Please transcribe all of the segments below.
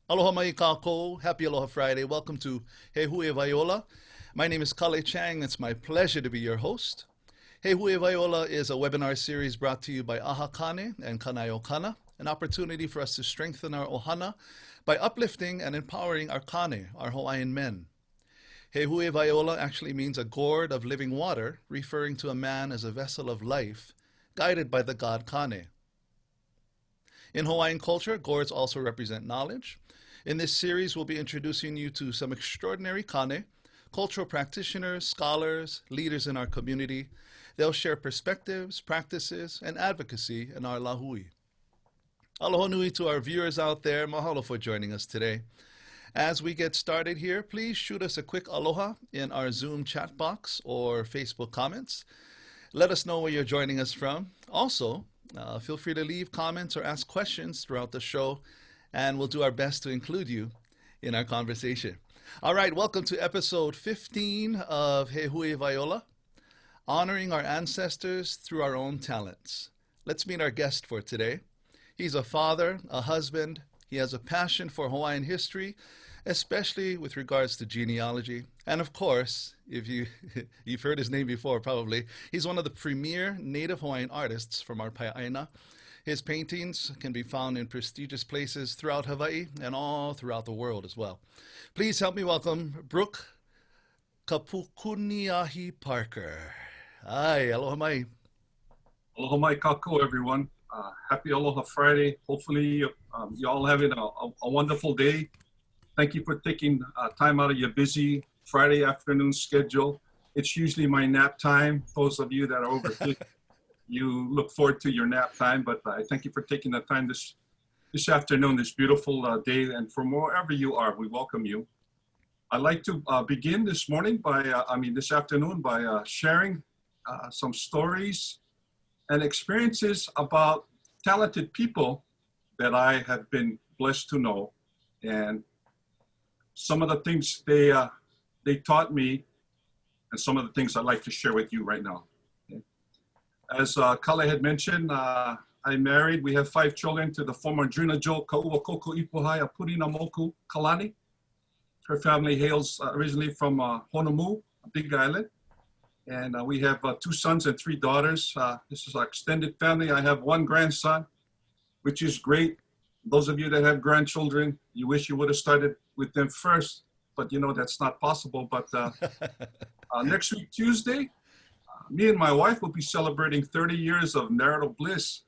Aloha mai kākau. Happy Aloha Friday. Welcome to Huewai Ola. My name is Kale Chang. It's my pleasure to be your host. Huewai Ola is a webinar series brought to you by Aha Kane and Kanaio Kana, an opportunity for us to strengthen our ohana by uplifting and empowering our kane, our Hawaiian men. Huewai Ola actually means a gourd of living water, referring to a man as a vessel of life, guided by the god Kane. In Hawaiian culture, gourds also represent knowledge. In this series, we'll be introducing you to some extraordinary kane, cultural practitioners, scholars, leaders in our community. They'll share perspectives, practices, and advocacy in our lahui. Aloha nui to our viewers out there. Mahalo for joining us today. As we get started here, please shoot us a quick aloha in our Zoom chat box or Facebook comments. Let us know where you're joining us from. Also, feel free to leave comments or ask questions throughout the show, and we'll do our best to include you in our conversation. All right, welcome to episode 15 of Huewai Ola, honoring our ancestors through our own talents. Let's meet our guest for today. He's a father, a husband. He has a passion for Hawaiian history, especially with regards to genealogy. And of course, if you've heard his name before, probably, he's one of the premier native Hawaiian artists from our Pai'aina. His paintings can be found in prestigious places throughout Hawaii and all throughout the world as well. Please help me welcome Brook Parker. Hi, aloha mai. Aloha mai kākau, everyone. Happy Aloha Friday. Hopefully you all having a wonderful day. Thank you for taking time out of your busy Friday afternoon schedule. It's usually my nap time. Those of you that are over 50, you look forward to your nap time, but I thank you for taking the time this afternoon, this beautiful day, and from wherever you are, we welcome you. I'd like to begin this morning this afternoon by sharing some stories and experiences about talented people that I have been blessed to know, and some of the things they taught me, and some of the things I'd like to share with you right now. Okay. As Kale had mentioned, I'm married. We have 5 children to the former Drina Jo Kaua Koko Ipuhai Apurina Moku Kalani. Her family hails originally from Honolulu, a big island. And we have 2 sons and 3 daughters. This is our extended family. I have 1 grandson, which is great. Those of you that have grandchildren, you wish you would have started with them first, but you know that's not possible. But next week, Tuesday, me and my wife will be celebrating 30 years of marital bliss.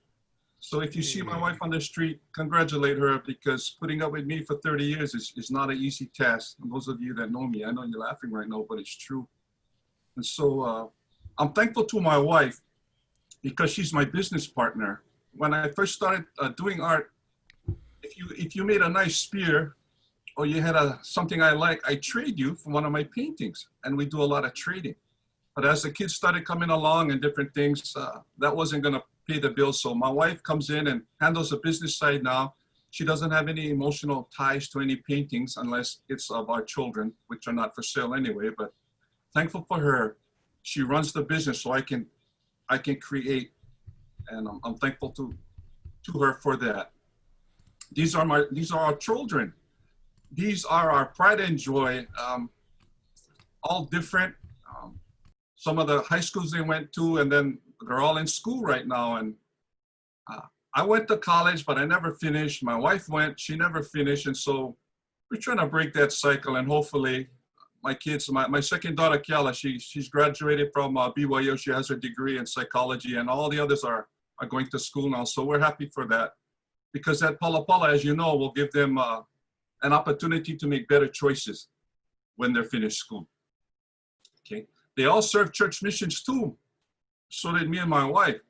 So if you see my wife on the street, congratulate her, because putting up with me for 30 years is not an easy task. And those of you that know me, I know you're laughing right now, but it's true. And so I'm thankful to my wife because she's my business partner. When I first started doing art, if you made a nice spear or you had something I like, I trade you for one of my paintings, and we do a lot of trading. But as the kids started coming along and different things, that wasn't going to pay the bills. So my wife comes in and handles the business side now. She doesn't have any emotional ties to any paintings unless it's of our children, which are not for sale anyway. But thankful for her. She runs the business so I can create, and I'm thankful to her for that. These are our children. These are our pride and joy, all different. Some of the high schools they went to, and then they're all in school right now. And I went to college, but I never finished. My wife went, she never finished. And so we're trying to break that cycle, and hopefully my kids, my second daughter, Kiala, she's graduated from BYU. She has her degree in psychology, and all the others are going to school now. So we're happy for that, because that palapala, as you know, will give them an opportunity to make better choices when they're finished school. Okay. They all serve church missions too. So did me and my wife.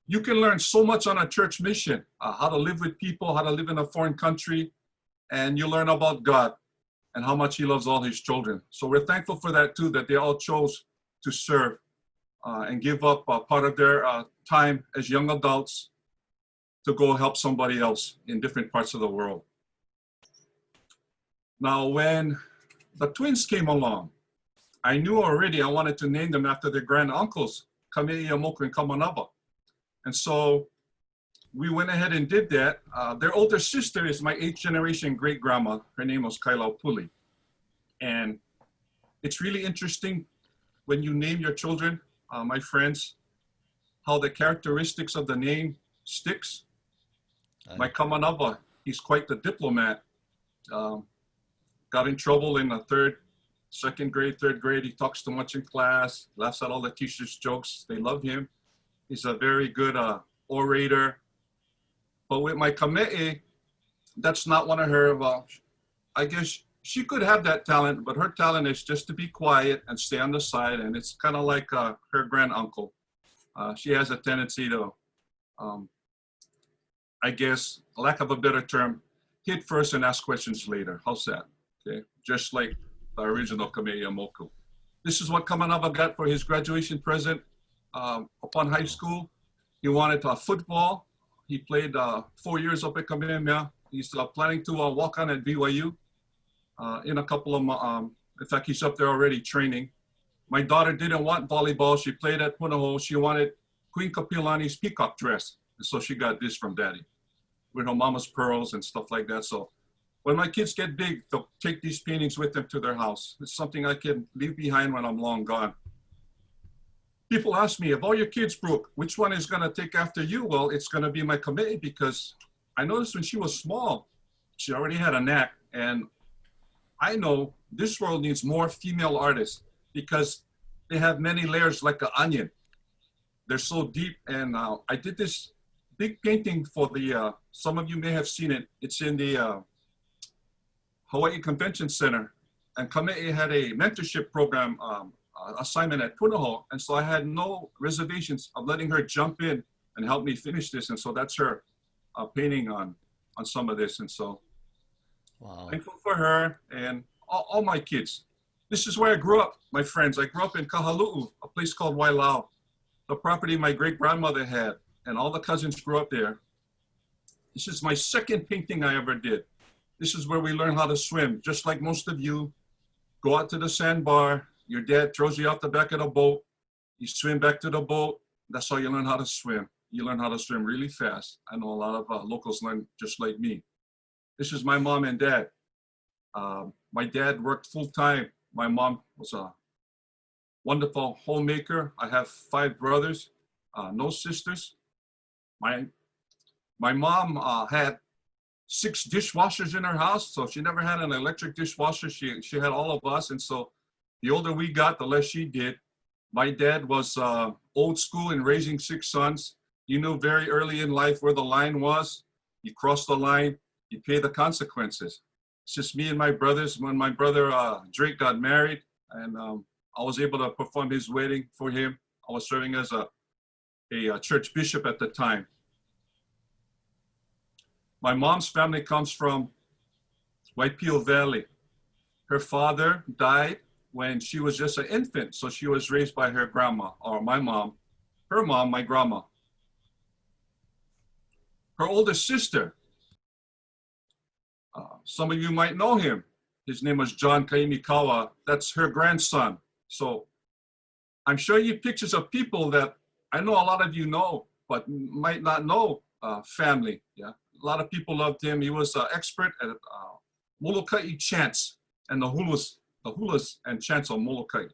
You can learn so much on a church mission, how to live with people, how to live in a foreign country, and you learn about God and how much he loves all his children. So we're thankful for that too, that they all chose to serve and give up part of their time as young adults to go help somebody else in different parts of the world. Now, when the twins came along, I knew already I wanted to name them after their grand uncles, Kame'ia Moku and Kamanaba. And so we went ahead and did that. Their older sister is my 8th generation great grandma. Her name was Kailau Puli. And it's really interesting when you name your children, my friends, how the characteristics of the name sticks. My kamanava, he's quite the diplomat. Got in trouble in the second grade, third grade. He talks too much in class, laughs at all the teachers' jokes. They love him. He's a very good orator. But with my kame'e, that's not one of her, I guess she could have that talent, but her talent is just to be quiet and stay on the side. And it's kind of like her granduncle. She has a tendency to, I guess, lack of a better term, hit first and ask questions later. How's that? Okay, just like the original Kame'ea Moku. This is what Kamanava got for his graduation present upon high school. He wanted football. He played 4 years up at Kamehameha. He's planning to walk on at BYU in a couple of months. In fact, he's up there already training. My daughter didn't want volleyball. She played at Punahou. She wanted Queen Kapilani's peacock dress. And so she got this from daddy with her mama's pearls and stuff like that. So when my kids get big, they'll take these paintings with them to their house. It's something I can leave behind when I'm long gone. People ask me, of all your kids, Brooke, which one is going to take after you? Well, it's going to be my Kame'e, because I noticed when she was small, she already had a knack. And I know this world needs more female artists because they have many layers like an onion. They're so deep. And I did this big painting for the, some of you may have seen it. It's in the Hawaii Convention Center. And Kame'e had a mentorship program assignment at Punahou. And so I had no reservations of letting her jump in and help me finish this. And so that's her painting on some of this. And so wow. Thankful for her and all my kids. This is where I grew up, my friends. I grew up in Kahalu'u, a place called Wailau, the property my great-grandmother had, and all the cousins grew up there. This is my second painting I ever did. This is where we learn how to swim. Just like most of you, go out to the sandbar, your dad throws you off the back of the boat, you swim back to the boat, that's how you learn how to swim. You learn how to swim really fast. I know a lot of locals learn just like me. This is my mom and dad. My dad worked full-time. My mom was a wonderful homemaker. I have 5 brothers, no sisters. My mom had 6 dishwashers in her house, so she never had an electric dishwasher. She had all of us, and so the older we got, the less she did. My dad was old school in raising 6 sons. He knew very early in life where the line was. You cross the line, you pay the consequences. It's just me and my brothers. When my brother Drake got married, and I was able to perform his wedding for him. I was serving as a church bishop at the time. My mom's family comes from Waipio Valley. Her father died when she was just an infant, so she was raised by her grandma, or my mom, her mom, my grandma. Her older sister, some of you might know him. His name was John Kaimikawa. That's her grandson. So I'm showing you pictures of people that I know a lot of you know, but might not know family. Yeah, a lot of people loved him. He was an expert at Molokai chants and the hulas and chants on Molokai.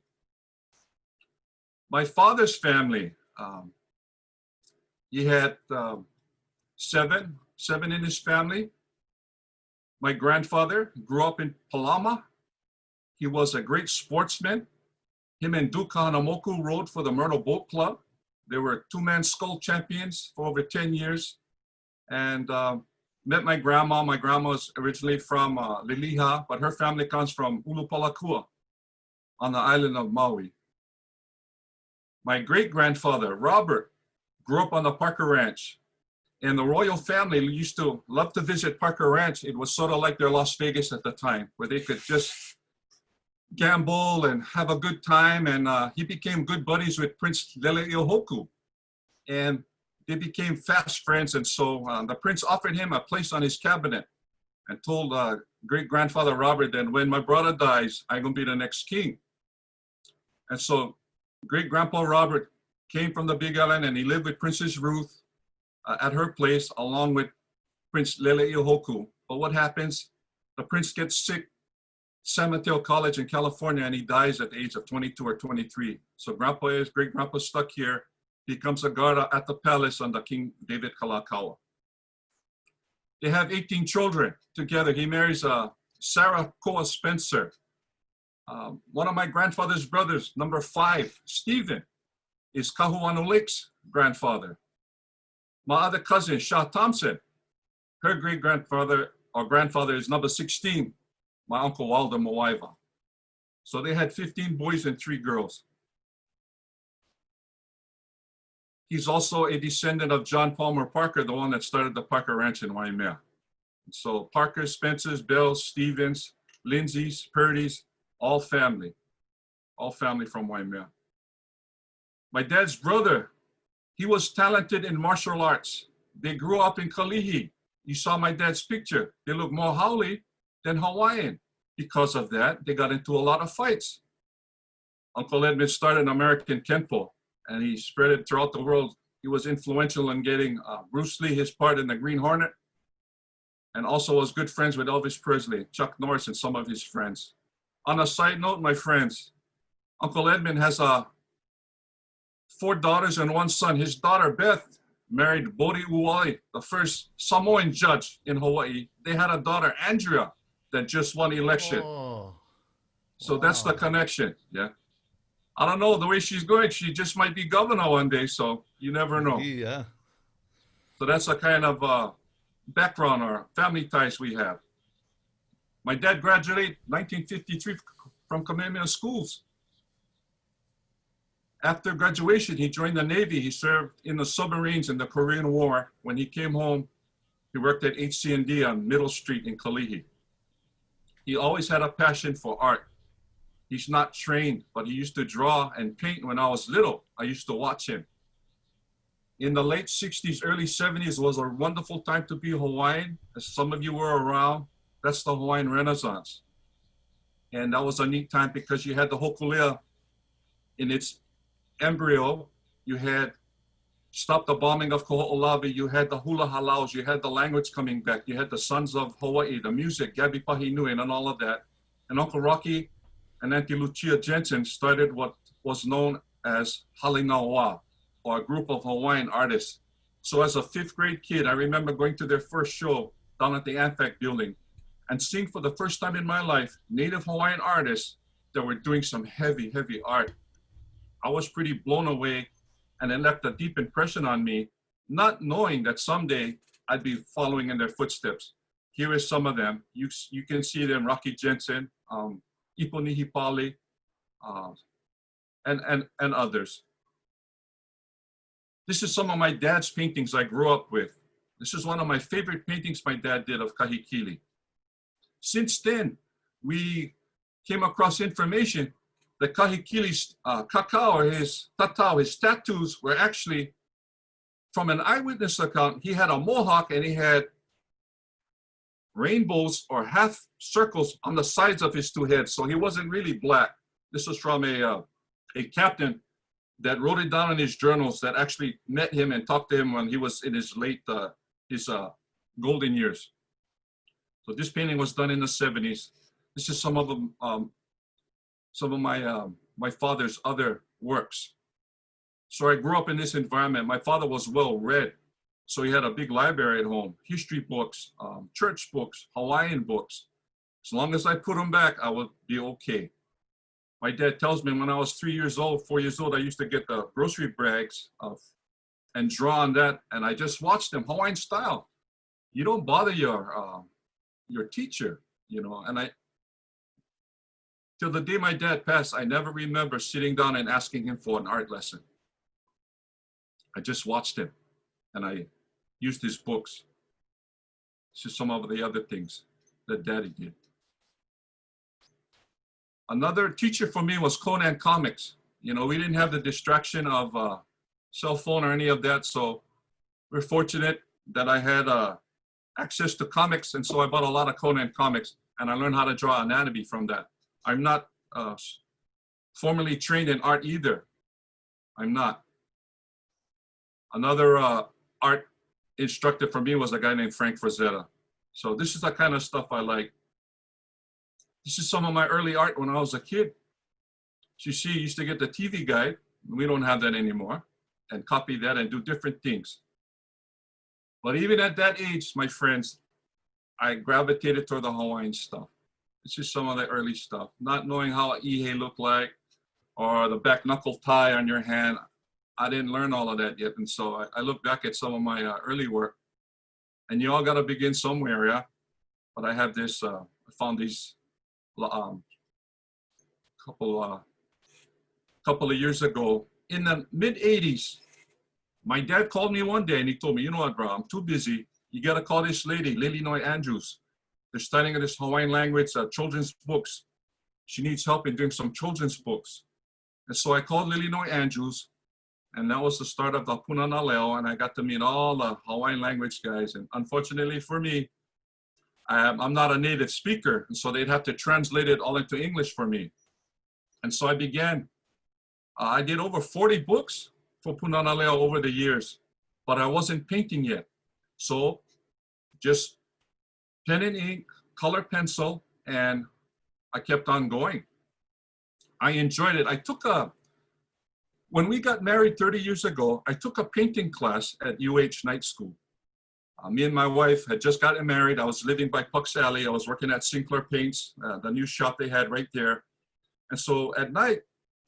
My father's family, he had 7 in his family. My grandfather grew up in Palama. He was a great sportsman. Him and Duke Kahanamoku rode for the Myrtle Boat Club. They were 2-man scull champions for over 10 years. And met my grandma. My grandma was originally from Liliha, but her family comes from Ulupalakua on the island of Maui. My great-grandfather, Robert, grew up on the Parker Ranch. And the royal family used to love to visit Parker Ranch. It was sort of like their Las Vegas at the time, where they could just gamble and have a good time. And he became good buddies with Prince Leleiohoku. And they became fast friends. And so the prince offered him a place on his cabinet and told great-grandfather Robert that when my brother dies, I'm going to be the next king. And so great-grandpa Robert came from the Big Island and he lived with Princess Ruth. at her place along with Prince Leleiohoku. But what happens? The prince gets sick, San Mateo College in California, and he dies at the age of 22 or 23. So great grandpa stuck here, becomes a guard at the palace under King David Kalakaua. They have 18 children together. He marries Sarah Koa Spencer. One of my grandfather's brothers, number 5, Stephen, is Kahuanu Lake's grandfather. My other cousin, Shah Thompson, her great-grandfather or grandfather is number 16, my uncle Waldo Mawaiva. So they had 15 boys and 3 girls. He's also a descendant of John Palmer Parker, the one that started the Parker Ranch in Waimea. So Parker, Spencers, Bells, Stevens, Lindsay's, Purdy's, all family from Waimea. My dad's brother, he was talented in martial arts. They grew up in Kalihi. You saw my dad's picture. They look more haole than Hawaiian. Because of that, they got into a lot of fights. Uncle Edmund started American Kenpo, and he spread it throughout the world. He was influential in getting Bruce Lee his part in the Green Hornet, and also was good friends with Elvis Presley, Chuck Norris, and some of his friends. On a side note, my friends, Uncle Edmund has 4 daughters and 1 son. His daughter, Beth, married Bori Uwali, the first Samoan judge in Hawaii. They had a daughter, Andrea, that just won election. Oh, so wow. That's the connection, yeah. I don't know, the way she's going, she just might be governor one day, so you never know. Yeah. So that's a kind of background or family ties we have. My dad graduated 1953 from Kamehameha schools. After graduation, he joined the Navy. He served in the submarines in the Korean War. When he came home, he worked at HC&D on Middle Street in Kalihi. He always had a passion for art. He's not trained, but he used to draw and paint when I was little. I used to watch him. In the late 60s, early 70s was a wonderful time to be Hawaiian. As some of you were around, that's the Hawaiian Renaissance. And that was a neat time because you had the Hokulea in its embryo. You had stopped the bombing of Koho'olawe. You had the hula halaus. You had the language coming back. You had the Sons of Hawaii, the music, Gabi Pahinui, and all of that. And Uncle Rocky and Auntie Lucia Jensen started what was known as Halinawa, or a group of Hawaiian artists. So as a 5th grade kid, I remember going to their first show down at the ANFAC building and seeing for the first time in my life, Native Hawaiian artists that were doing some heavy, heavy art. I was pretty blown away, and it left a deep impression on me, not knowing that someday I'd be following in their footsteps. Here is some of them. You can see them, Rocky Jensen, Iponihi Pali, and others. This is some of my dad's paintings I grew up with. This is one of my favorite paintings my dad did of Kahikili. Since then, we came across information that Kahikili's kākau, or his tatau, his tattoos, were actually, from an eyewitness account, he had a mohawk and he had rainbows or half circles on the sides of his 2 heads. So he wasn't really black. This was from a captain that wrote it down in his journals that actually met him and talked to him when he was in his late, golden years. So this painting was done in the 70s. This is some of them, some of my father's other works. So I grew up in this environment. My father was well read. So he had a big library at home, history books, church books, Hawaiian books. As long as I put them back, I would be okay. My dad tells me when I was 3 years old, 4 years old, I used to get the grocery bags and draw on that. And I just watched them, Hawaiian style. You don't bother your teacher, you know. And till the day my dad passed, I never remember sitting down and asking him for an art lesson. I just watched him and I used his books. This is some of the other things that Daddy did. Another teacher for me was Conan Comics. You know, we didn't have the distraction of cell phone or any of that, so we're fortunate that I had access to comics, and so I bought a lot of Conan Comics, and I learned how to draw anatomy from that. I'm not formally trained in art either. I'm not. Another art instructor for me was a guy named Frank Frazetta. So this is the kind of stuff I like. This is some of my early art when I was a kid. So you see, you used to get the TV guide. We don't have that anymore. And copy that and do different things. But even at that age, my friends, I gravitated toward the Hawaiian stuff. This is some of the early stuff. Not knowing how a ihe looked like or the back knuckle tie on your hand. I didn't learn all of that yet. And so I look back at some of my early work. And you all got to begin somewhere, yeah? But I have this, I found these couple of years ago. In the mid-'80s, my dad called me one day and he told me, you know what, bro, I'm too busy. You got to call this lady, Lilinoy Andrews. They're studying this Hawaiian language, children's books. She needs help in doing some children's books. And so I called Lilinoy Andrews, and that was the start of the Punana Leo, and I got to meet all the Hawaiian language guys. And unfortunately for me, I'm not a native speaker, and so they'd have to translate it all into English for me. And so I began. I did over 40 books for Punana Leo over the years, but I wasn't painting yet. So just pen and ink, color pencil, and I kept on going. I enjoyed it. When we got married 30 years ago, I took a painting class at UH Night School. Me and my wife had just gotten married. I was living by Puck's Alley. I was working at Sinclair Paints, the new shop they had right there. And so at night,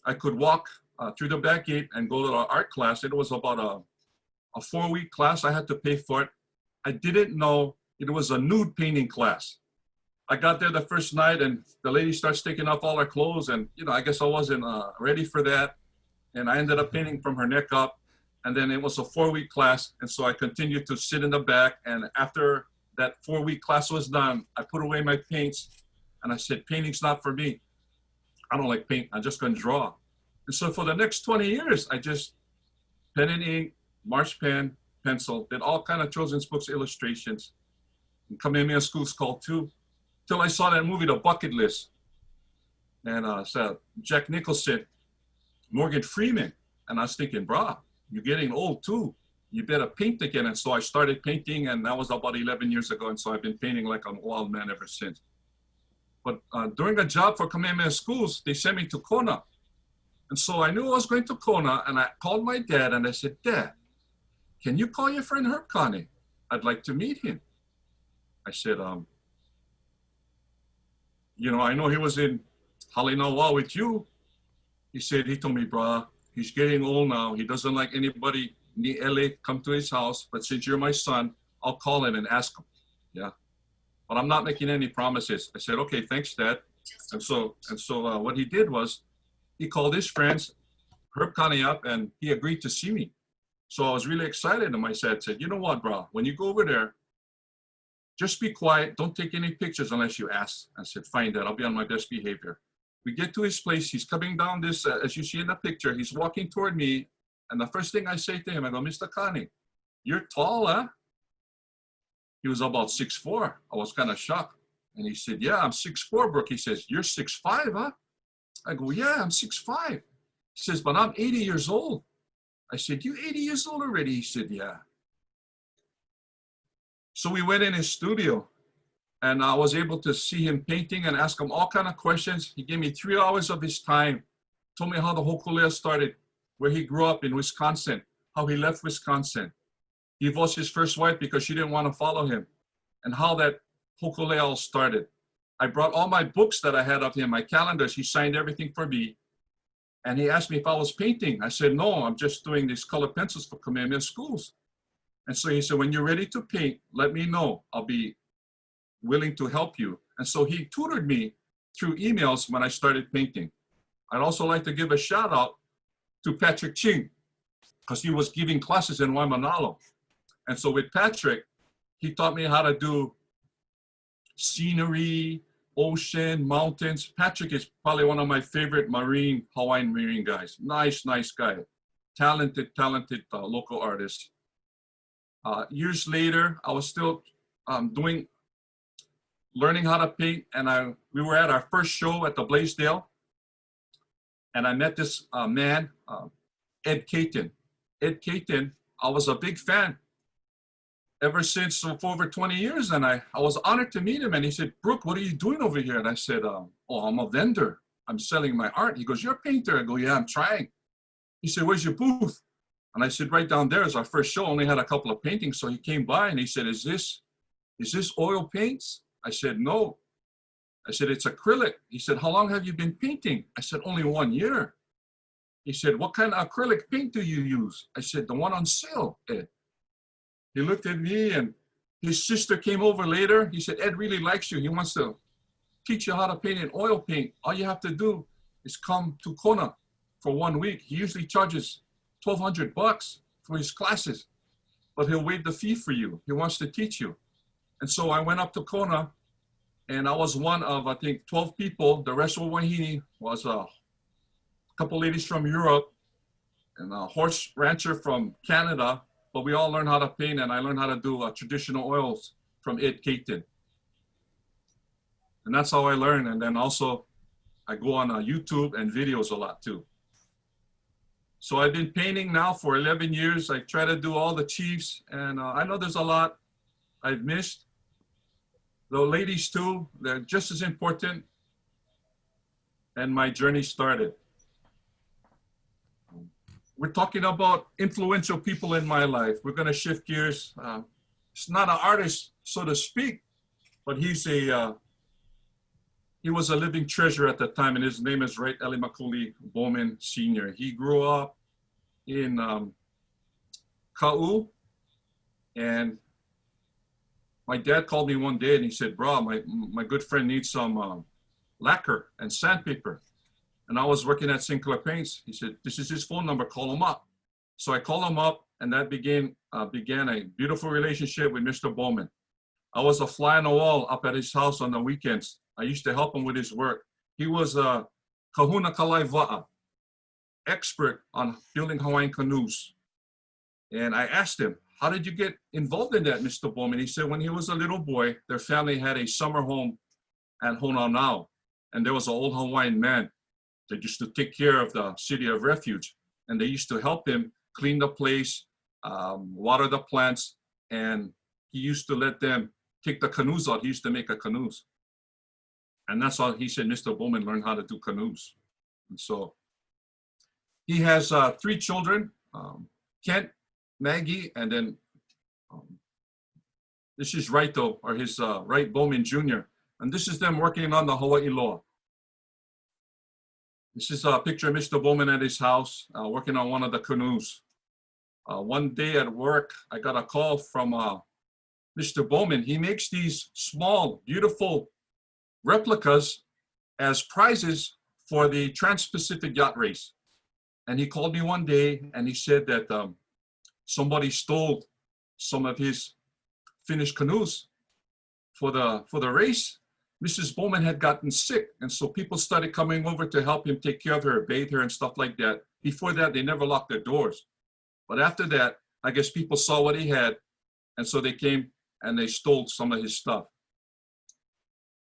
I could walk through the back gate and go to our art class. It was about a 4-week class. I had to pay for it. I didn't know it was a nude painting class. I got there the first night and the lady starts taking off all her clothes, and I guess I wasn't ready for that. And I ended up painting from her neck up. And then it was a 4-week class. And so I continued to sit in the back. And after that 4-week class was done, I put away my paints and I said, painting's not for me. I don't like paint. I'm just going to draw. And so for the next 20 years, I just pen and ink, march pen, pencil, did all kind of children's books, illustrations, and Kamehameha School called too, till I saw that movie, The Bucket List. And so Jack Nicholson, Morgan Freeman. And I was thinking, brah, you're getting old too. You better paint again. And so I started painting, and that was about 11 years ago. And so I've been painting like a wild man ever since. But during a job for Kamehameha Schools, they sent me to Kona. And so I knew I was going to Kona, and I called my dad and I said, Dad, can you call your friend Herb Kane? I'd like to meet him. I said, I know he was in Halinawa with you. He told me, brah, he's getting old now. He doesn't like anybody in LA come to his house, but since you're my son, I'll call him and ask him. Yeah. But I'm not making any promises. I said, okay, thanks, Dad. And so what he did was he called his friends, Herb Kane up, and he agreed to see me. So I was really excited. And I said, you know what, bro, when you go over there, just be quiet. Don't take any pictures unless you ask. I said, fine, Dad, I'll be on my best behavior. We get to his place. He's coming down this, as you see in the picture, he's walking toward me. And the first thing I say to him, I go, Mr. Kane, you're tall, huh? He was about 6'4". I was kind of shocked. And he said, yeah, I'm 6'4", Brooke. He says, you're 6'5", huh? I go, yeah, I'm 6'5". He says, but I'm 80 years old. I said, you 80 years old already? He said, yeah. So we went in his studio, and I was able to see him painting and ask him all kind of questions. He gave me 3 hours of his time, told me how the Hokulea started, where he grew up in Wisconsin, how he left Wisconsin. He divorced his first wife because she didn't want to follow him, and how that Hokulea all started. I brought all my books that I had of him, my calendars. He signed everything for me. And he asked me if I was painting. I said, no, I'm just doing these color pencils for Kamehameha Schools. And so he said, when you're ready to paint, let me know. I'll be willing to help you. And so he tutored me through emails when I started painting. I'd also like to give a shout out to Patrick Ching, because he was giving classes in Waimanalo. And so with Patrick, he taught me how to do scenery, ocean, mountains. Patrick is probably one of my favorite Hawaiian marine guys. Nice guy. Talented local artist. Years later, I was still learning how to paint, and we were at our first show at the Blaisdell, and I met this man, Ed Caton. Ed Caton, I was a big fan. ever since for over 20 years. And I was honored to meet him. And he said, Brook, what are you doing over here? And I said, oh, I'm a vendor. I'm selling my art. He goes, you're a painter? I go, yeah, I'm trying. He said, where's your booth? And I said, right down there is our first show. Only had a couple of paintings. So he came by and he said, is this oil paints? I said, no. I said, it's acrylic. He said, how long have you been painting? I said, only 1 year. He said, what kind of acrylic paint do you use? I said, the one on sale, Ed. He looked at me and his sister came over later. He said, Ed really likes you. He wants to teach you how to paint in oil paint. All you have to do is come to Kona for 1 week. He usually charges $1,200 for his classes, but he'll waive the fee for you. He wants to teach you. And so I went up to Kona and I was one of, I think, 12 people. The rest were wahine, was a couple ladies from Europe and a horse rancher from Canada, but we all learned how to paint and I learned how to do traditional oils from Ed Caton. And that's how I learned. And then also I go on YouTube and videos a lot too. So I've been painting now for 11 years. I try to do all the chiefs and I know there's a lot I've missed. The ladies too, they're just as important. And my journey started. We're talking about influential people in my life. We're gonna shift gears. It's not an artist, so to speak, but he was a living treasure at the time, and his name is Right Elimakuli Bowman Sr. He grew up in Ka'u, and my dad called me one day and he said, bro, my good friend needs some lacquer and sandpaper. And I was working at Sinclair Paints. He said, this is his phone number, call him up. So I called him up and that began a beautiful relationship with Mr. Bowman. I was a fly on the wall up at his house on the weekends. I used to help him with his work. He was a kahuna kalaiva'a, expert on building Hawaiian canoes. And I asked him, how did you get involved in that, Mr. Bowman? He said, when he was a little boy, their family had a summer home at Honolulu. And there was an old Hawaiian man that used to take care of the city of refuge. And they used to help him clean the place, water the plants. And he used to let them take the canoes out. He used to make canoes. And that's how he said Mr. Bowman learned how to do canoes. And so he has 3 children, Kent, Maggie, and then this is Raito, or his Wright Bowman Jr. And this is them working on the Huewai Ola. This is a picture of Mr. Bowman at his house, working on one of the canoes. One day at work, I got a call from Mr. Bowman. He makes these small, beautiful replicas as prizes for the Trans-Pacific Yacht Race. And he called me one day and he said that somebody stole some of his finished canoes for the race. Mrs. Bowman had gotten sick, and so people started coming over to help him take care of her, bathe her and stuff like that. Before that, they never locked their doors. But after that, I guess people saw what he had, and so they came and they stole some of his stuff.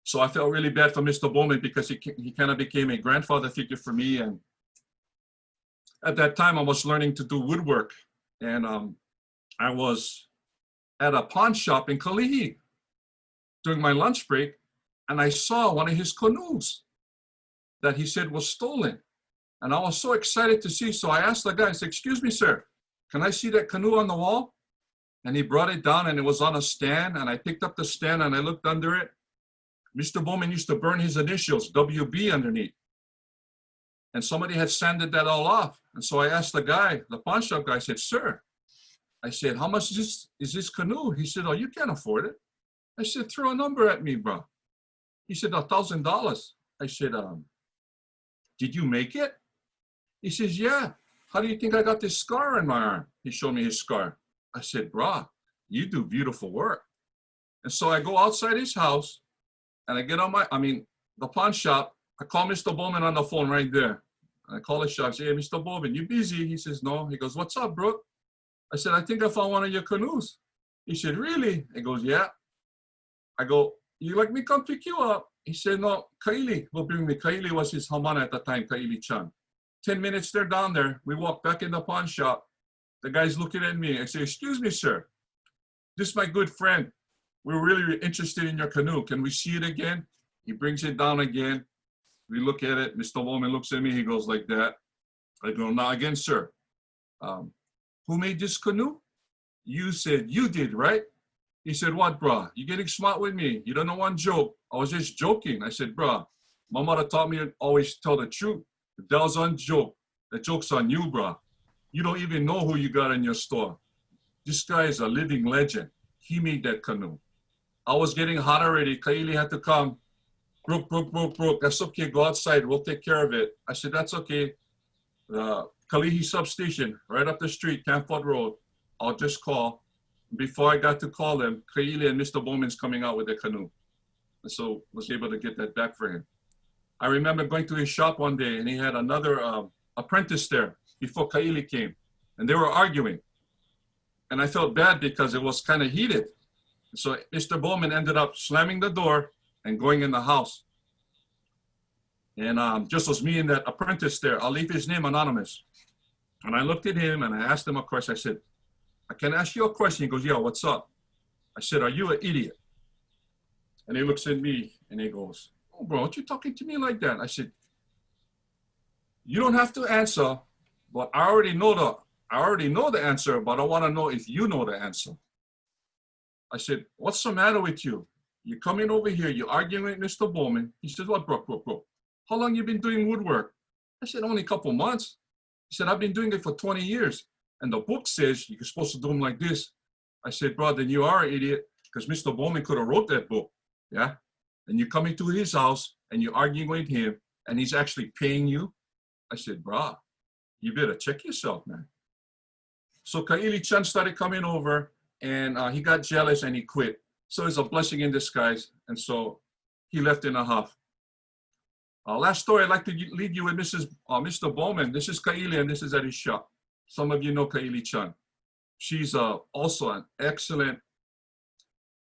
So I felt really bad for Mr. Bowman because he kind of became a grandfather figure for me. And at that time, I was learning to do woodwork, and I was at a pawn shop in Kalihi during my lunch break, and I saw one of his canoes that he said was stolen. And I was so excited to see. So I asked the guy, I said, excuse me, sir, can I see that canoe on the wall? And he brought it down and it was on a stand. And I picked up the stand and I looked under it. Mr. Bowman used to burn his initials, WB, underneath. And somebody had sanded that all off. And so I asked the guy, the pawn shop guy, I said, sir, I said, how much is this canoe? He said, oh, you can't afford it. I said, throw a number at me, bro. He said, $1,000. I said, did you make it? He says, yeah. How do you think I got this scar on my arm? He showed me his scar. I said, brah, you do beautiful work. And so I go outside his house and I get on the pawn shop. I call Mr. Bowman on the phone right there. I call his shop, I say, hey, Mr. Bowman, you busy? He says, no. He goes, what's up, Brooke? I said, I think I found one of your canoes. He said, really? He goes, yeah. I go, you like me come pick you up? He said, no, Kaili will bring me. Kaili was his hamana at the time, Kaili Chan. 10 minutes, they're down there. We walk back in the pawn shop. The guy's looking at me. I say, excuse me, sir. this is my good friend. We're really interested in your canoe. Can we see it again? He brings it down again. We look at it. Mr. Bowman looks at me. He goes like that. I go, now again, sir. Who made this canoe? You said you did, right? He said, what, bruh? You getting smart with me? You don't know one joke. I was just joking. I said, bruh, my mother taught me to always tell the truth. If that was on joke, the joke's on you, bruh. You don't even know who you got in your store. This guy is a living legend. He made that canoe. I was getting hot already. Kaili had to come. Brook. That's okay. Go outside. We'll take care of it. I said, that's okay. Kalihi substation, right up the street, Camford Road. I'll just call. Before I got to call them, Kaili and Mr. Bowman's coming out with their canoe. And so was able to get that back for him. I remember going to his shop one day and he had another apprentice there before Kaili came. And they were arguing. And I felt bad because it was kind of heated. So Mr. Bowman ended up slamming the door and going in the house. And just was me and that apprentice there. I'll leave his name anonymous. And I looked at him and I asked him a question. I said, I can ask you a question. He goes, yeah, what's up? I said, are you an idiot? And he looks at me and he goes, oh, bro, what you talking to me like that? I said, you don't have to answer, but I already know the answer, but I want to know if you know the answer. I said, what's the matter with you? You're coming over here, you're arguing with Mr. Bowman. He said, what, Brook? How long you been doing woodwork? I said, only a couple months. He said, I've been doing it for 20 years. And the book says you're supposed to do them like this. I said, bro, then you are an idiot because Mr. Bowman could have wrote that book. Yeah. And you're coming to his house and you're arguing with him and he's actually paying you. I said, bro, you better check yourself, man. So Kaili Chan started coming over and he got jealous and he quit. So it's a blessing in disguise. And so he left in a huff. Last story, I'd like to leave you with Mr. Bowman. This is Kaili and this is at his shop. Some of you know Kaili Chan. She's also an excellent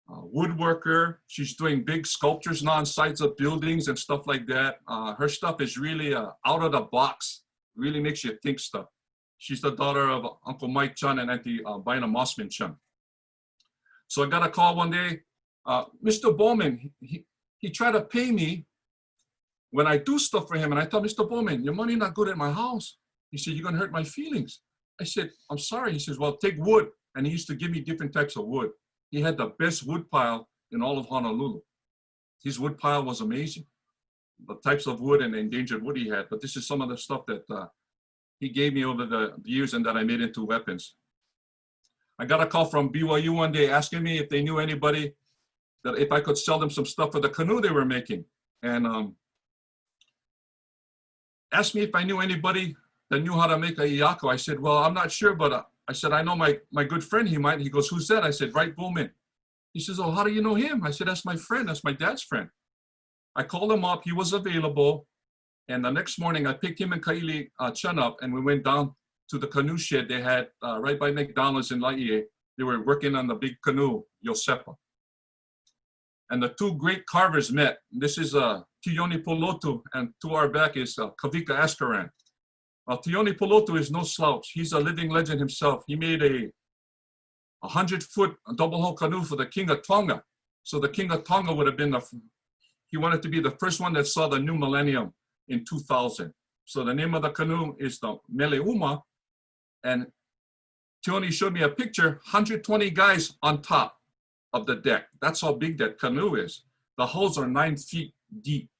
woodworker. She's doing big sculptures now on sides of buildings and stuff like that. Her stuff is really out of the box. Really makes you think stuff. She's the daughter of Uncle Mike Chan and Auntie Bina Mossman Chan. So I got a call one day. Mr. Bowman, he tried to pay me when I do stuff for him. And I tell Mr. Bowman, your money not good at my house. He said, you're going to hurt my feelings. I said, I'm sorry. He says, well, take wood. And he used to give me different types of wood. He had the best wood pile in all of Honolulu. His wood pile was amazing. The types of wood and the endangered wood he had. But this is some of the stuff that he gave me over the years and that I made into weapons. I got a call from BYU one day asking me if they knew anybody that if I could sell them some stuff for the canoe they were making. And asked me if I knew anybody that knew how to make a iako. I said, well, I'm not sure, but I said, I know my good friend, he might. He goes, who's that? I said, Wright Bowman. He says, oh, how do you know him? I said, that's my friend. That's my dad's friend. I called him up. He was available. And the next morning, I picked him and Kaili Chan up, and we went down to the canoe shed they had right by McDonald's in Laie. They were working on the big canoe, Yosepa. And the two great carvers met. This is Tioni Polotu, and to our back is Kavika Askaran. Tioni Polotu is no slouch. He's a living legend himself. He made a 100-foot double hull canoe for the King of Tonga. So the King of Tonga would have been he wanted to be the first one that saw the new millennium in 2000. So the name of the canoe is the Meleuma. And Tioni showed me a picture, 120 guys on top of the deck. That's how big that canoe is. The hulls are 9 feet deep.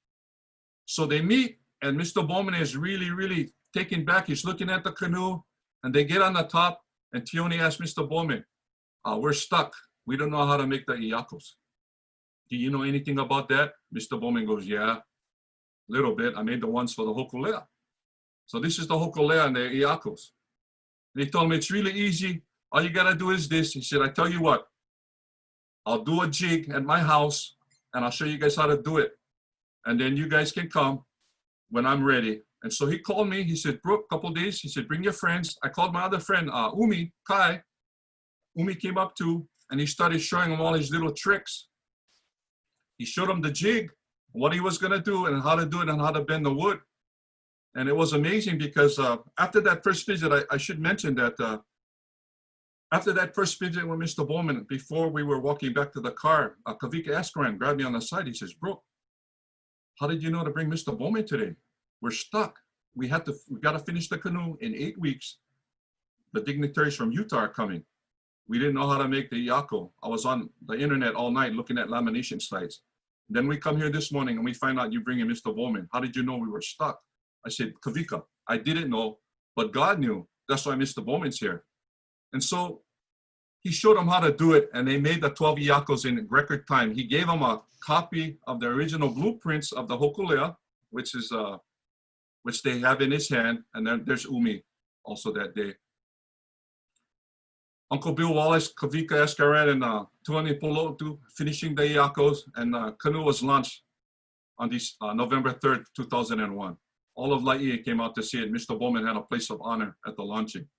So they meet, and Mr. Bowman is really, really taken back. He's looking at the canoe, and they get on the top, and Tioni asked Mr. Bowman, we're stuck. We don't know how to make the iakos. Do you know anything about that? Mr. Bowman goes, yeah, a little bit. I made the ones for the hokulea. So this is the hokulea and the iakos. And he told me, it's really easy. All you got to do is this. He said, I tell you what, I'll do a jig at my house, and I'll show you guys how to do it. And then you guys can come when I'm ready. And so he called me. He said, Brook, a couple days. He said, bring your friends. I called my other friend, Umi, Kai. Umi came up too, and he started showing him all his little tricks. He showed him the jig, what he was going to do, and how to do it, and how to bend the wood. And it was amazing because after that first visit, I should mention that After that first visit with Mr. Bowman, before we were walking back to the car, Kavika Askaran grabbed me on the side. He says, "Brooke, how did you know to bring Mr. Bowman today? We're stuck. We got to finish the canoe in 8 weeks. The dignitaries from Utah are coming. We didn't know how to make the yako. I was on the internet all night looking at lamination sites. Then we come here this morning and we find out you bring in Mr. Bowman. How did you know we were stuck?" I said, "Kavika, I didn't know, but God knew. That's why Mr. Bowman's here." And so he showed them how to do it, and they made the 12 yakos in record time. He gave them a copy of the original blueprints of the hokulea, which they have in his hand, and then there's Umi also that day. Uncle Bill Wallace, Kavika Eskaran, and Tuani Polotu finishing the yakos, and canoe was launched on this November 3rd, 2001. All of Laie came out to see it. Mr. Bowman had a place of honor at the launching.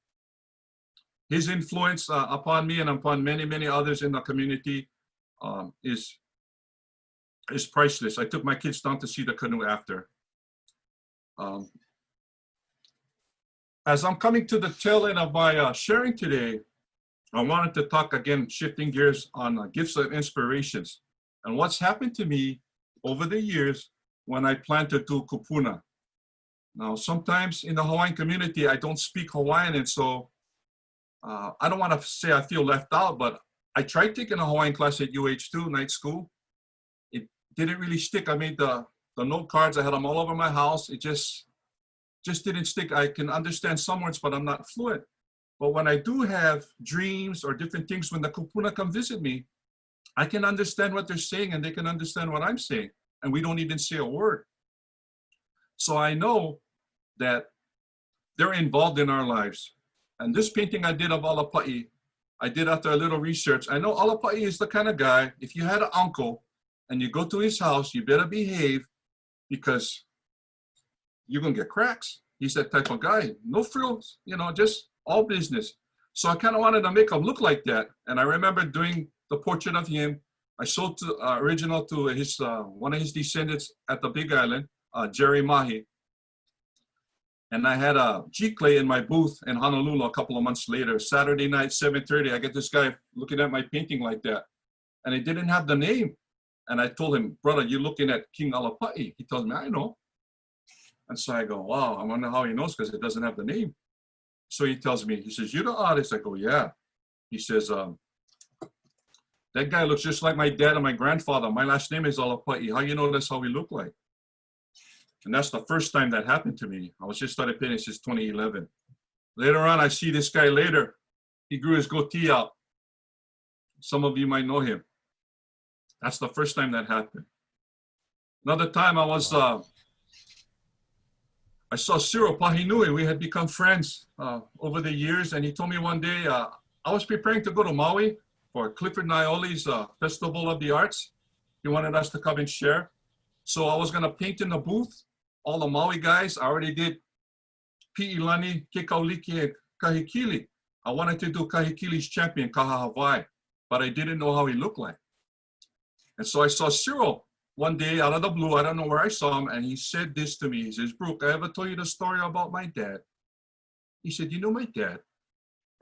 His influence upon me and upon many, many others in the community is priceless. I took my kids down to see the canoe after. As I'm coming to the tail end of my sharing today, I wanted to talk again, shifting gears on gifts of inspirations and what's happened to me over the years when I plan to do kupuna. Now, sometimes in the Hawaiian community, I don't speak Hawaiian, and so I don't want to say I feel left out, but I tried taking a Hawaiian class at UH2 night school. It didn't really stick. I made the note cards. I had them all over my house. It just didn't stick. I can understand some words, but I'm not fluent. But when I do have dreams or different things, when the kupuna come visit me, I can understand what they're saying and they can understand what I'm saying. And we don't even say a word. So I know that they're involved in our lives. And this painting I did of Alapa'i, I did after a little research. I know Alapa'i is the kind of guy, if you had an uncle and you go to his house, you better behave because you're going to get cracks. He's that type of guy. No frills, just all business. So I kind of wanted to make him look like that. And I remember doing the portrait of him. I sold the original to his one of his descendants at the Big Island, Jerry Mahi. And I had a G-Clay in my booth in Honolulu a couple of months later. Saturday night, 7:30, I get this guy looking at my painting like that. And it didn't have the name. And I told him, "Brother, you're looking at King Alapa'i." He tells me, "I know." And so I go, "Wow, I wonder how he knows because it doesn't have the name." So he tells me, he says, "You're the artist?" I go, "Yeah." He says, "That guy looks just like my dad and my grandfather. My last name is Alapa'i. How you know that's how we look like?" And that's the first time that happened to me. I was just started painting since 2011. Later on, I see this guy later. He grew his goatee out. Some of you might know him. That's the first time that happened. Another time I was, I saw Cyril Pahinui. We had become friends over the years. And he told me one day, I was preparing to go to Maui for Clifford Naioli's Festival of the Arts. He wanted us to come and share. So I was going to paint in the booth. All the Maui guys, I already did Pi'ilani, Kekauliki, and Kahikili. I wanted to do Kahikili's champion, Kaha Hawaii, but I didn't know how he looked like. And so I saw Cyril one day out of the blue. I don't know where I saw him. And he said this to me. He says, "Brooke, I ever told you the story about my dad?" He said, "You know my dad?"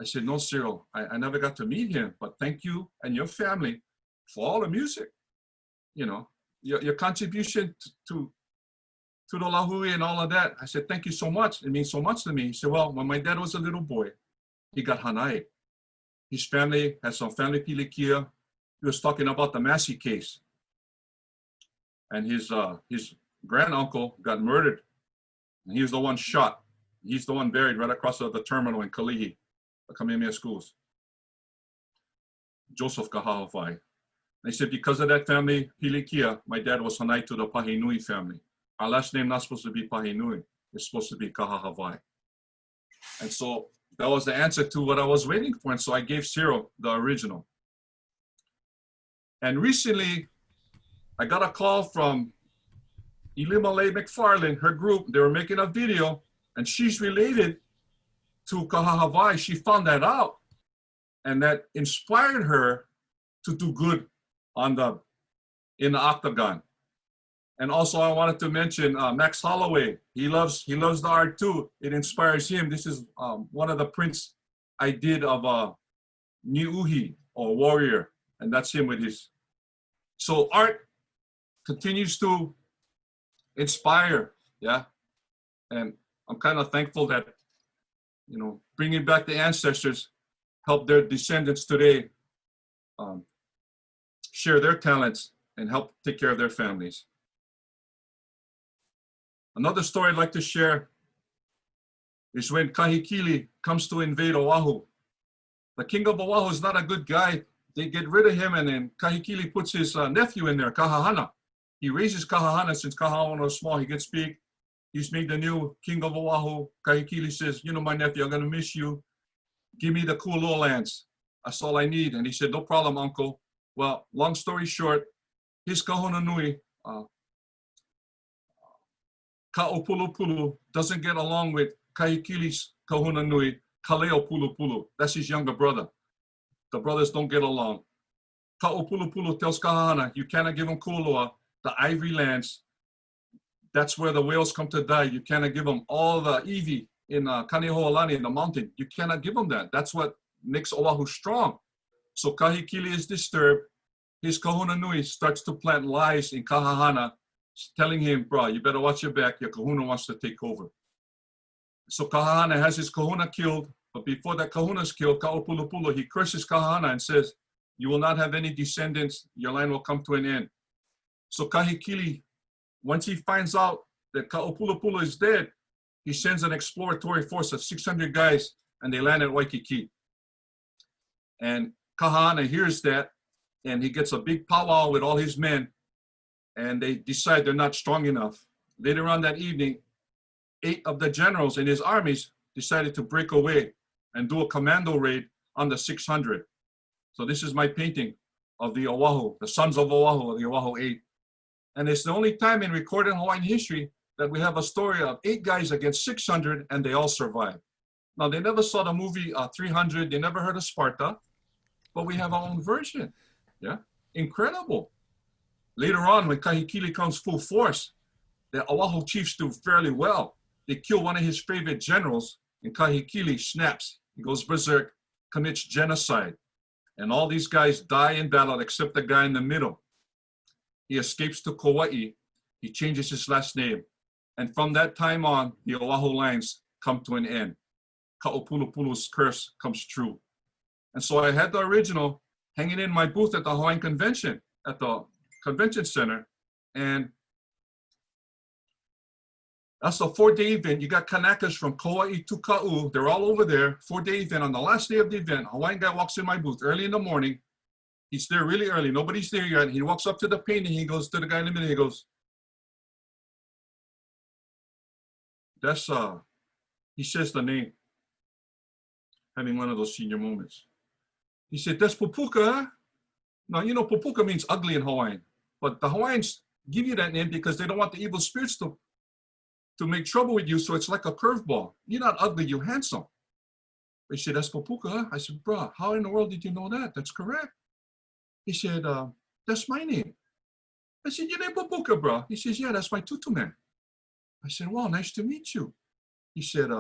I said, "No, Cyril, I never got to meet him, but thank you and your family for all the music. Your contribution to the lahui and all of that." I said, "Thank you so much. It means so much to me." He said, "Well, when my dad was a little boy, he got hanai. His family had some family pilikia. He was talking about the Massey case. And his granduncle got murdered. And he was the one shot. He's the one buried right across the terminal in Kalihi, the Kamehameha schools. Joseph Kahahawai. They said because of that family pilikia, my dad was hanai to the Pahinui family. Our last name not supposed to be Pahinui. It's supposed to be Kahahawai. And so that was the answer to what I was waiting for. And so I gave Cyril the original. And recently, I got a call from Ilimale McFarlane, her group. They were making a video, and she's related to Kahahawai. She found that out, and that inspired her to do good in the octagon. And also, I wanted to mention Max Holloway. He loves the art too. It inspires him. This is one of the prints I did of niuhi, or warrior, and that's him with his. So art continues to inspire, yeah. And I'm kind of thankful that, you know, bringing back the ancestors help their descendants today share their talents and help take care of their families. Another story I'd like to share is when Kahikili comes to invade Oahu. The king of Oahu is not a good guy. They get rid of him, and then Kahikili puts his nephew in there, Kahahana. He raises Kahahana since Kahahana was small. He gets big. He's made the new king of Oahu. Kahikili says, you know, my nephew, I'm going to miss you. Give me the cool lowlands. That's all I need. And he said, no problem, uncle. Well, long story short, his kahuna nui, Ka'opulupulu, doesn't get along with Kahikili's kahuna nui, Kaleo Pulupulu. That's his younger brother. The brothers don't get along. Ka'opulupulu tells Kahahana, you cannot give him Kuloa, the ivory lands. That's where the whales come to die. You cannot give them all the iwi in Kaneho'olani, in the mountain. You cannot give them that. That's what makes Oahu strong. So Kahikili is disturbed. His kahuna nui starts to plant lies in Kahahana, telling him, bro, you better watch your back. Your kahuna wants to take over. So Kahahana has his kahuna killed. But before that kahuna is killed, Ka'opulupulu, he curses Kahahana and says, you will not have any descendants. Your line will come to an end. So Kahikili, once he finds out that Ka'opulupulu is dead, he sends an exploratory force of 600 guys, and they land at Waikiki. And Kahahana hears that, and he gets a big powwow with all his men, and they decide they're not strong enough. Later on that evening, 8 of the generals in his armies decided to break away and do a commando raid on the 600. So this is my painting of the Oahu, the sons of Oahu, the Oahu 8. And it's the only time in recorded Hawaiian history that we have a story of 8 guys against 600, and they all survived. Now, they never saw the movie 300. They never heard of Sparta, but we have our own version. Yeah, incredible. Later on, when Kahikili comes full force, the Oahu chiefs do fairly well. They kill one of his favorite generals, and Kahikili snaps. He goes berserk, commits genocide. And all these guys die in battle except the guy in the middle. He escapes to Kauai. He changes his last name. And from that time on, the Oahu lines come to an end. Ka'opulupulu's curse comes true. And so I had the original hanging in my booth at the Hawaiian Convention, at the Convention Center. And that's a 4-day event. You got Kanakas from Kauai to Ka'u. They're all over there. 4-day event. On the last day of the event, a Hawaiian guy walks in my booth early in the morning. He's there really early. Nobody's there yet. He walks up to the painting. He goes to the guy in the middle. He goes, that's, he says the name, having one of those senior moments. He said, that's Pupuka, huh? Now, you know, Pupuka means ugly in Hawaiian, but the Hawaiians give you that name because they don't want the evil spirits to make trouble with you, so it's like a curveball. You're not ugly, you're handsome. He said, that's Pupuka, huh? I said, bro, how in the world did you know that? That's correct. He said, that's my name. I said, your name Pupuka, bro. He says, yeah, that's my tutu man. I said, wow, nice to meet you. He said,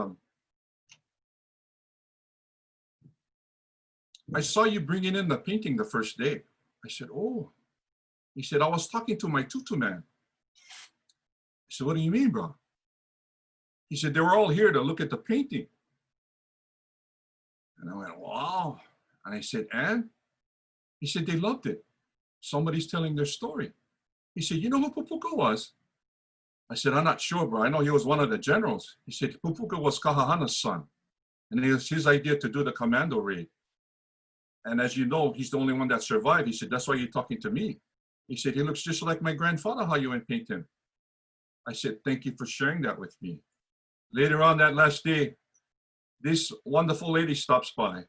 I saw you bringing in the painting the first day. I said, oh. He said, I was talking to my tutu man. I said, what do you mean, bro? He said, they were all here to look at the painting. And I went, wow. And I said, and? He said, they loved it. Somebody's telling their story. He said, you know who Pupuka was? I said, I'm not sure, bro. I know he was one of the generals. He said, Pupuka was Kahahana's son. And it was his idea to do the commando raid. And as you know, he's the only one that survived. He said, that's why you're talking to me. He said, he looks just like my grandfather, how you went paint him. I said, thank you for sharing that with me. Later on that last day, this wonderful lady stops by.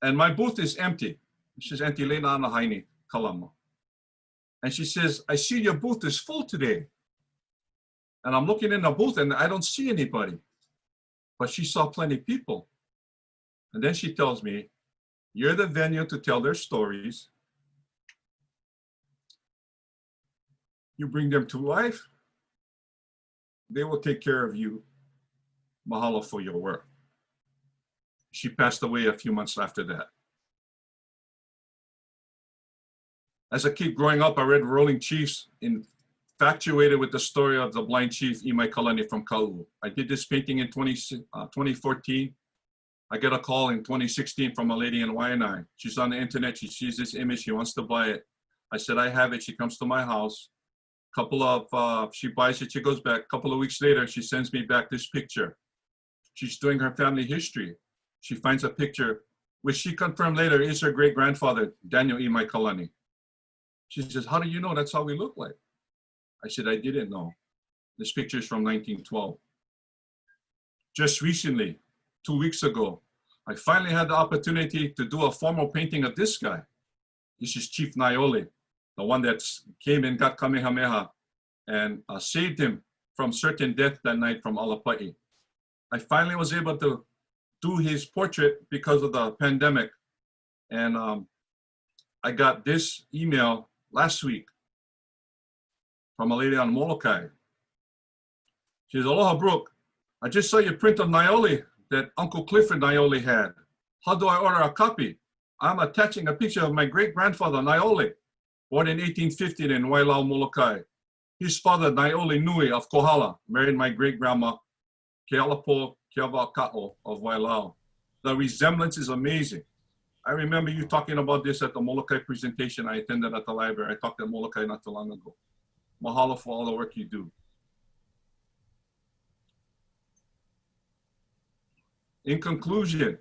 And my booth is empty. She says, Auntie Lena Anahaini, Kalama. And she says, I see your booth is full today. And I'm looking in the booth and I don't see anybody. But she saw plenty of people. And then she tells me, you're the venue to tell their stories. You bring them to life. They will take care of you. Mahalo for your work. She passed away a few months after that. As a kid growing up, I read Rolling Chiefs, infatuated with the story of the blind chief, Imai Kalani from Kau. I did this painting in 2014. I get a call in 2016 from a lady in Waianae. She's on the internet. She sees this image. She wants to buy it. I said, I have it. She comes to my house. She buys it. She goes back. A couple of weeks later, she sends me back this picture. She's doing her family history. She finds a picture, which she confirmed later is her great-grandfather, Daniel Imai Kalani. She says, how do you know that's how we look like? I said, I didn't know. This picture is from 1912. Just recently, 2 weeks ago, I finally had the opportunity to do a formal painting of this guy. This is Chief Naiole, the one that came and got Kamehameha and saved him from certain death that night from Alapa'i. I finally was able to do his portrait because of the pandemic. And I got this email last week from a lady on Molokai. She says, aloha, Brook. I just saw your print of Naiole that Uncle Clifford Naiole had. How do I order a copy? I'm attaching a picture of my great-grandfather, Naiole, born in 1850 in Wailau, Molokai. His father, Naiole Nui of Kohala, married my great-grandma, Kealapo Keawaka'o of Wailau. The resemblance is amazing. I remember you talking about this at the Molokai presentation I attended at the library. I talked at Molokai not too long ago. Mahalo for all the work you do. In conclusion,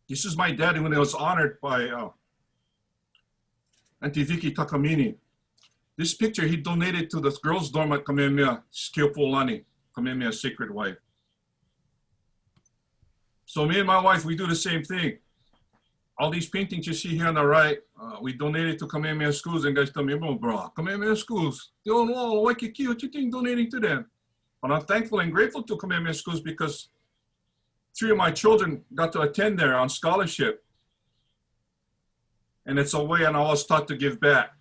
this is my dad when he was honored by Auntie Vicky Takamini. This picture he donated to the girls' dorm at Kamehameha, Skiopolani, Kamehameha's sacred wife. So me and my wife, we do the same thing. All these paintings you see here on the right, we donated to Kamehameha schools, and guys tell me, oh, bro, Kamehameha schools, they don't know, Waikiki, what you think donating to them? But I'm thankful and grateful to Kamehameha schools because 3 of my children got to attend there on scholarship. And it's a way and I was taught to give back.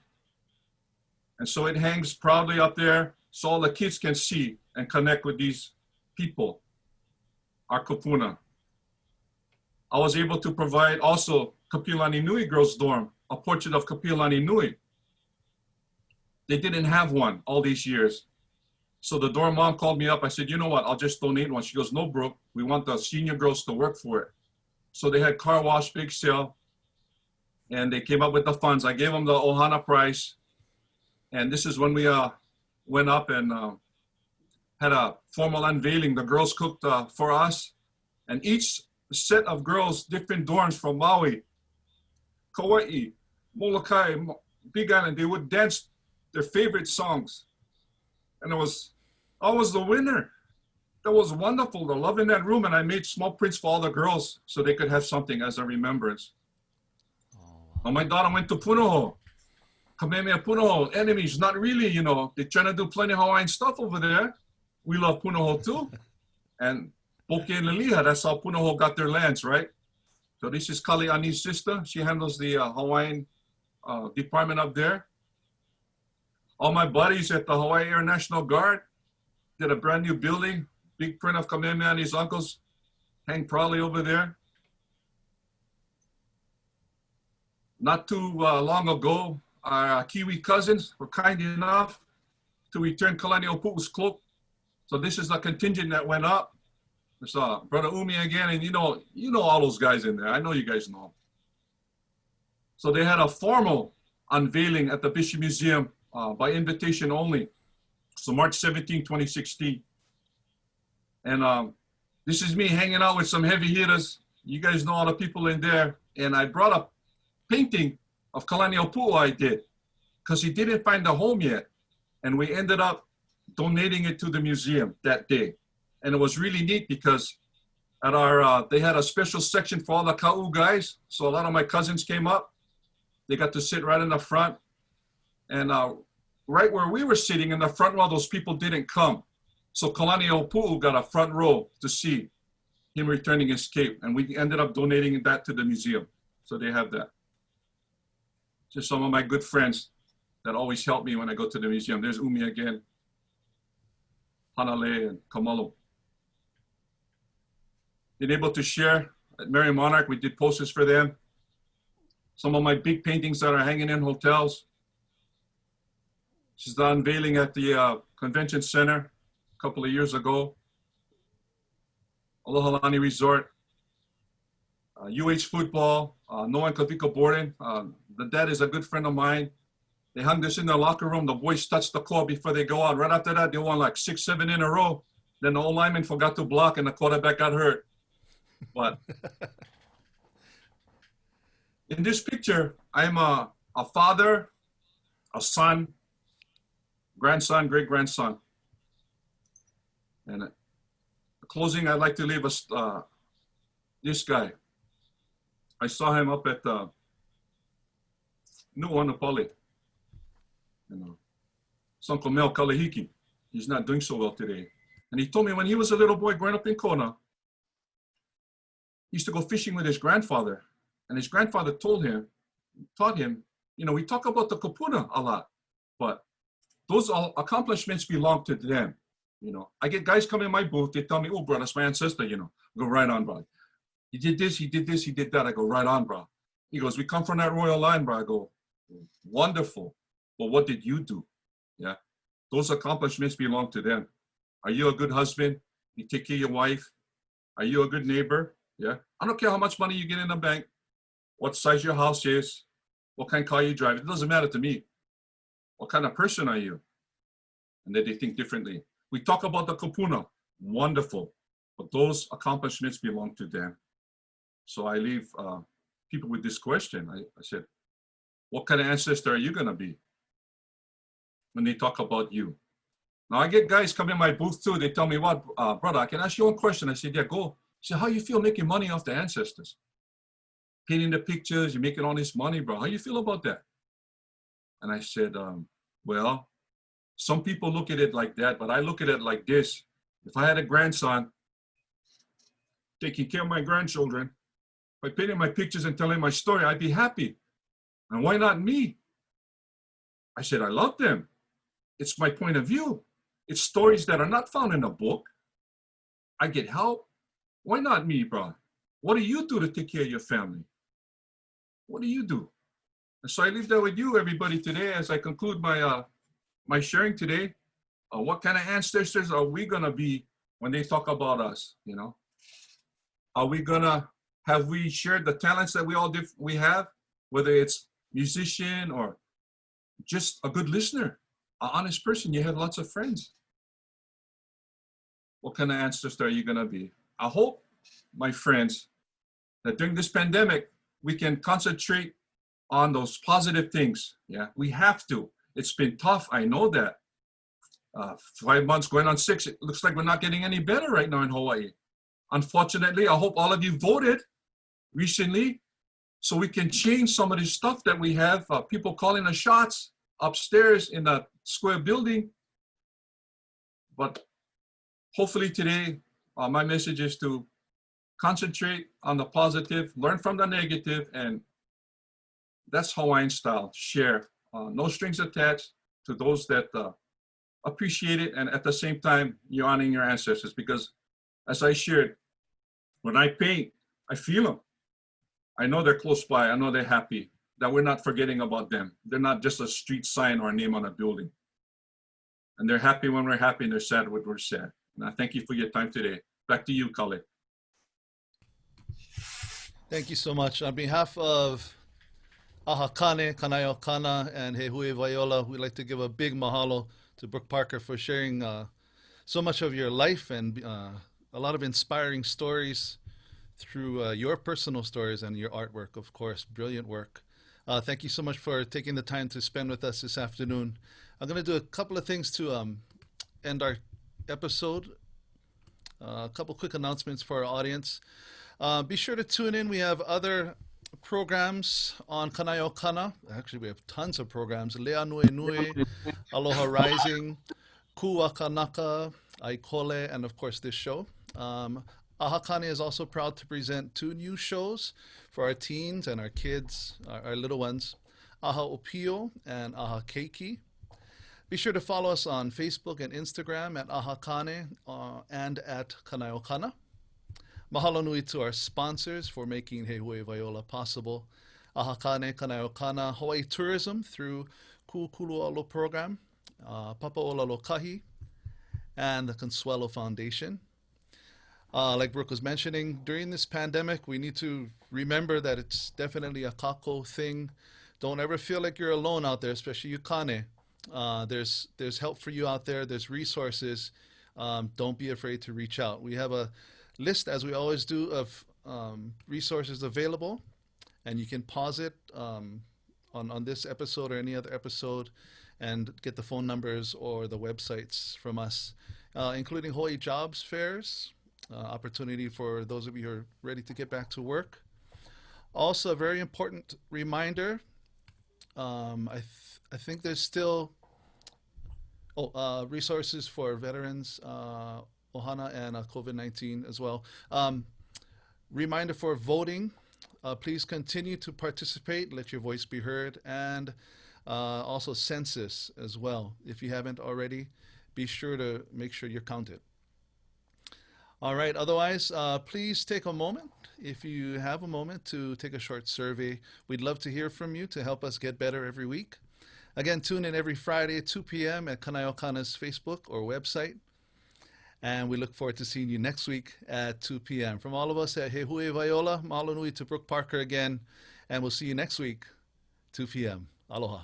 And so it hangs proudly up there so all the kids can see and connect with these people, our kupuna. I was able to provide also Kapilani Nui Girls Dorm, a portrait of Kapilani Nui. They didn't have one all these years. So the dorm mom called me up. I said, you know what, I'll just donate one. She goes, no, Brooke, we want the senior girls to work for it. So they had car wash, big sale, and they came up with the funds. I gave them the Ohana price. And this is when we went up and had a formal unveiling. The girls cooked for us. And each set of girls, different dorms from Maui, Kauai, Molokai, Big Island, they would dance their favorite songs. And I was the winner. That was wonderful, the love in that room. And I made small prints for all the girls so they could have something as a remembrance. Oh, my daughter went to Punoho. Kamehameha Punoho, enemies, not really, you know. They're trying to do plenty of Hawaiian stuff over there. We love Punoho too. And Poke and Liliha, that's how Punoho got their lands, right? So this is Kali Ani's sister. She handles the Hawaiian department up there. All my buddies at the Hawaii Air National Guard did a brand new building, big print of Kamehameha and his uncles, hang proudly over there. Not too long ago, our Kiwi cousins were kind enough to return Kalani Opu'u's cloak. So this is a contingent that went up. There's Brother Umi again, and you know all those guys in there. I know you guys know. So they had a formal unveiling at the Bishop Museum by invitation only. So March 17, 2016. And this is me hanging out with some heavy hitters. You guys know all the people in there. And I brought a painting of Kalani Opu'u I did because he didn't find a home yet. And we ended up donating it to the museum that day. And it was really neat because at our, they had a special section for all the Ka'u guys. So a lot of my cousins came up. They got to sit right in the front. And right where we were sitting in the front row, those people didn't come. So Kalani Opu'u got a front row to see him returning his cape. And we ended up donating that to the museum. So they have that. Just some of my good friends that always help me when I go to the museum. There's Umi again, Hanale and Kamalo. Been able to share at Mary Monarch. We did posters for them. some of my big paintings that are hanging in hotels. She's the unveiling at the convention center a couple of years ago. Aloha Lani Resort. UH football, Noah and Kavika Borden. The dad is a good friend of mine. They hung this in their locker room. The boys touch the court before they go out. Right after that, they won like 6, 7 in a row. Then the old lineman forgot to block and the quarterback got hurt. But in this picture, I'm a father, a son, grandson, great-grandson. And closing, I'd like to leave us this guy. I saw him up at Nu'uanupali. It's Uncle Mel Kalahiki. He's not doing so well today. And he told me when he was a little boy growing up in Kona, he used to go fishing with his grandfather. And his grandfather taught him, we talk about the kupuna a lot, but those accomplishments belong to them. I get guys come in my booth, they tell me, oh, bro, that's my ancestor, Go right on, bro. He did this, he did this, he did that. I go, right on, bro. He goes, we come from that royal line, bro. I go, wonderful. But what did you do? Yeah. Those accomplishments belong to them. Are you a good husband? You take care of your wife? Are you a good neighbor? Yeah. I don't care how much money you get in the bank, what size your house is, what kind of car you drive. It doesn't matter to me. What kind of person are you? And then they think differently. We talk about the kupuna. Wonderful. But those accomplishments belong to them. So I leave people with this question. I said, what kind of ancestor are you going to be when they talk about you? Now I get guys come in my booth too. They tell me, what, brother, I can ask you one question. I said, yeah, go. He said, how you feel making money off the ancestors? Painting the pictures, you're making all this money, bro. How you feel about that? And I said, well, some people look at it like that, but I look at it like this. If I had a grandson taking care of my grandchildren, by painting my pictures and telling my story, I'd be happy. And why not me? I said, I love them. It's my point of view. It's stories that are not found in a book. I get help. Why not me, bro? What do you do to take care of your family? What do you do? And so I leave that with you, everybody, today as I conclude my my sharing today. What kind of ancestors are we gonna be when they talk about us? Are we gonna have we shared the talents that we have, whether it's musician or just a good listener, an honest person? You have lots of friends. What kind of ancestor are you gonna be? I hope, my friends, that during this pandemic, we can concentrate on those positive things. Yeah, we have to. It's been tough, I know that. 5 months going on 6, it looks like we're not getting any better right now in Hawaii. Unfortunately, I hope all of you voted recently so we can change some of this stuff that we have. People calling the shots upstairs in the square building. But hopefully today, my message is to concentrate on the positive, learn from the negative, and that's Hawaiian style. Share. No strings attached to those that appreciate it, and at the same time, you're honoring your ancestors, because as I shared, when I paint, I feel them. I know they're close by. I know they're happy, that we're not forgetting about them. They're not just a street sign or a name on a building. And they're happy when we're happy, and they're sad when we're sad. And I thank you for your time today. Back to you, Kale. Thank you so much. On behalf of Ahakane, Kanaio Kana, and Huewai Ola, we'd like to give a big mahalo to Brook Parker for sharing so much of your life and a lot of inspiring stories through your personal stories and your artwork, of course. Brilliant work. Thank you so much for taking the time to spend with us this afternoon. I'm going to do a couple of things to end our episode. A couple quick announcements for our audience. Be sure to tune in. We have other programs on Kanaio Kana. Actually, we have tons of programs. Lea Nui Nui, Aloha Rising, Kuakanaka, Aikole, and of course this show. Ahakane is also proud to present 2 new shows for our teens and our kids, our little ones, Aha Opio and Aha Keiki. Be sure to follow us on Facebook and Instagram at Ahakane and at Kanaio Kana. Mahalo nui to our sponsors for making Huewai Ola possible. Ahakane Kanaiokana Hawaii Tourism through Ku'uku'ualo Program, Papa Ola Lokahi, and the Consuelo Foundation. Like Brooke was mentioning, during this pandemic, we need to remember that it's definitely a kākau thing. Don't ever feel like you're alone out there, especially you kane. There's help for you out there. There's resources. Don't be afraid to reach out. We have a list, as we always do, of resources available, and you can pause it on this episode or any other episode and get the phone numbers or the websites from us, including Hawaii jobs fairs, opportunity for those of you who are ready to get back to work. Also, a very important reminder, I think there's still resources for veterans, Ohana, and COVID-19 as well. Reminder for voting, please continue to participate, let your voice be heard, and also census as well. If you haven't already, be sure to make sure you're counted. All right, otherwise, please take a moment, if you have a moment, to take a short survey. We'd love to hear from you to help us get better every week. Again, tune in every Friday at 2 p.m. at Kanaiokana's Facebook or website. And we look forward to seeing you next week at 2 p.m. From all of us at Huewai Ola, mahalo nui to Brook Parker again. And we'll see you next week, 2 p.m. Aloha.